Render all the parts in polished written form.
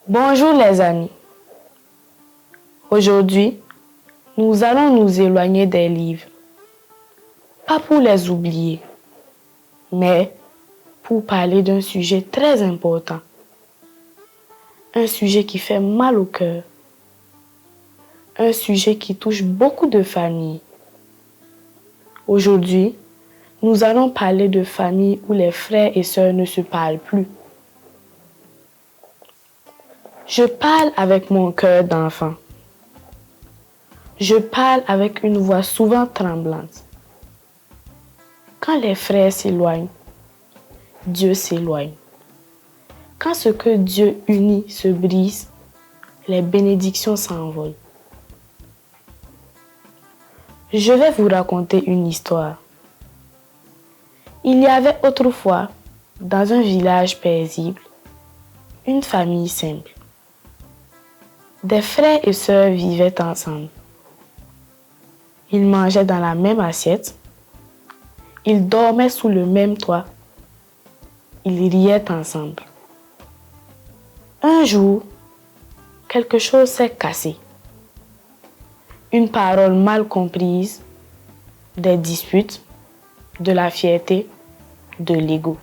Bonjour les amis. Aujourd'hui, nous allons nous éloigner des livres. Pas pour les oublier, mais pour parler d'un sujet très important. Un sujet qui fait mal au cœur. Un sujet qui touche beaucoup de familles. Aujourd'hui, nous allons parler de familles où les frères et sœurs ne se parlent plus. Je parle avec mon cœur d'enfant. Je parle avec une voix souvent tremblante. Quand les frères s'éloignent, Dieu s'éloigne. Quand ce que Dieu unit se brise, les bénédictions s'envolent. Je vais vous raconter une histoire. Il y avait autrefois, dans un village paisible, une famille simple. Des frères et sœurs vivaient ensemble. Ils mangeaient dans la même assiette. Ils dormaient sous le même toit. Ils riaient ensemble. Un jour, quelque chose s'est cassé. Une parole mal comprise, des disputes, de la fierté, de l'ego.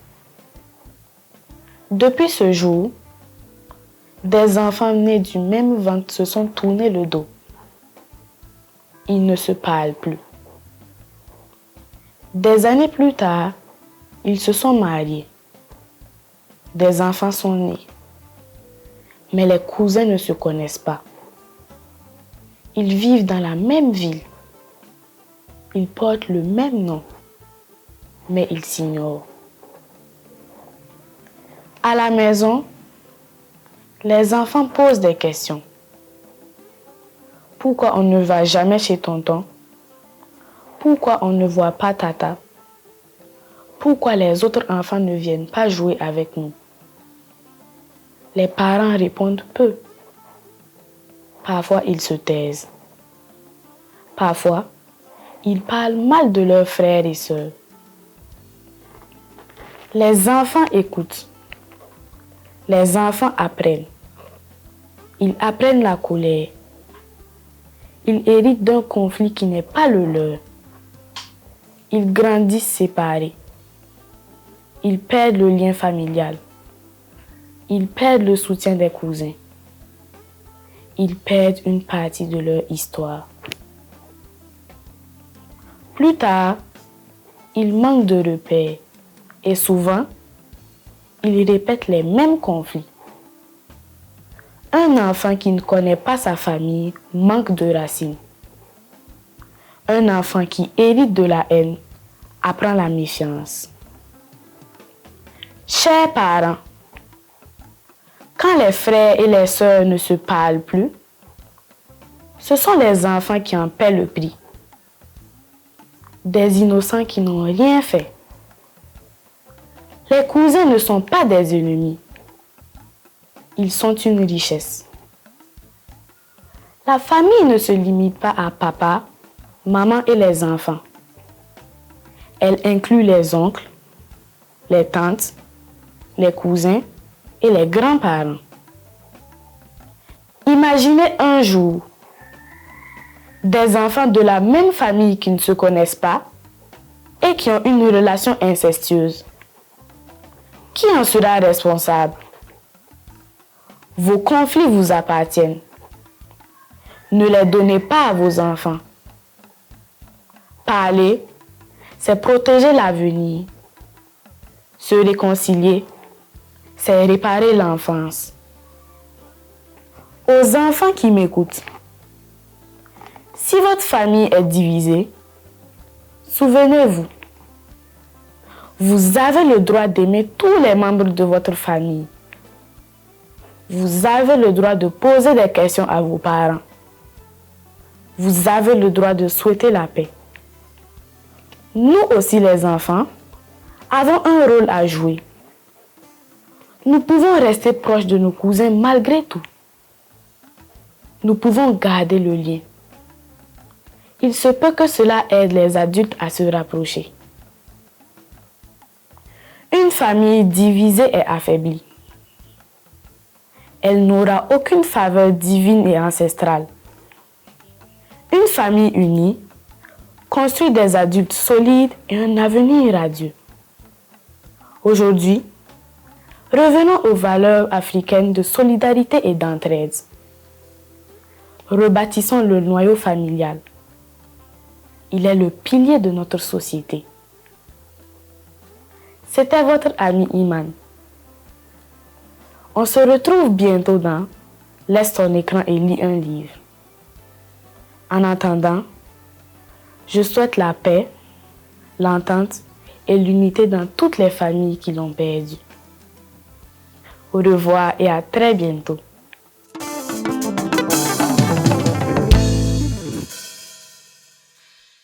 Depuis ce jour, des enfants nés du même ventre se sont tournés le dos. Ils ne se parlent plus. Des années plus tard, ils se sont mariés. Des enfants sont nés. Mais les cousins ne se connaissent pas. Ils vivent dans la même ville. Ils portent le même nom. Mais ils s'ignorent. À la maison, les enfants posent des questions. Pourquoi on ne va jamais chez tonton? Pourquoi on ne voit pas tata? Pourquoi les autres enfants ne viennent pas jouer avec nous? Les parents répondent peu. Parfois, ils se taisent. Parfois, ils parlent mal de leurs frères et sœurs. Les enfants écoutent. Les enfants apprennent. Ils apprennent la colère. Ils héritent d'un conflit qui n'est pas le leur. Ils grandissent séparés. Ils perdent le lien familial. Ils perdent le soutien des cousins. Ils perdent une partie de leur histoire. Plus tard, ils manquent de repères et souvent, ils répètent les mêmes conflits. Un enfant qui ne connaît pas sa famille manque de racines. Un enfant qui hérite de la haine apprend la méfiance. Chers parents, quand les frères et les sœurs ne se parlent plus, ce sont les enfants qui en paient le prix. Des innocents qui n'ont rien fait. Les cousins ne sont pas des ennemis. Ils sont une richesse. La famille ne se limite pas à papa, maman et les enfants. Elle inclut les oncles, les tantes, les cousins et les grands-parents. Imaginez un jour des enfants de la même famille qui ne se connaissent pas et qui ont une relation incestueuse. Qui en sera responsable? Vos conflits vous appartiennent. Ne les donnez pas à vos enfants. Parler, c'est protéger l'avenir. Se réconcilier, c'est réparer l'enfance. Aux enfants qui m'écoutent, si votre famille est divisée, souvenez-vous, vous avez le droit d'aimer tous les membres de votre famille. Vous avez le droit de poser des questions à vos parents. Vous avez le droit de souhaiter la paix. Nous aussi les enfants, avons un rôle à jouer. Nous pouvons rester proches de nos cousins malgré tout. Nous pouvons garder le lien. Il se peut que cela aide les adultes à se rapprocher. Une famille divisée est affaiblie. elle n'aura aucune faveur divine et ancestrale. Une famille unie construit des adultes solides et un avenir radieux. Aujourd'hui, revenons aux valeurs africaines de solidarité et d'entraide. Rebâtissons le noyau familial. Il est le pilier de notre société. C'était votre ami Iman. On se retrouve bientôt dans Laisse ton écran et lis un livre. En attendant, je souhaite la paix, l'entente et l'unité dans toutes les familles qui l'ont perdu. Au revoir et à très bientôt.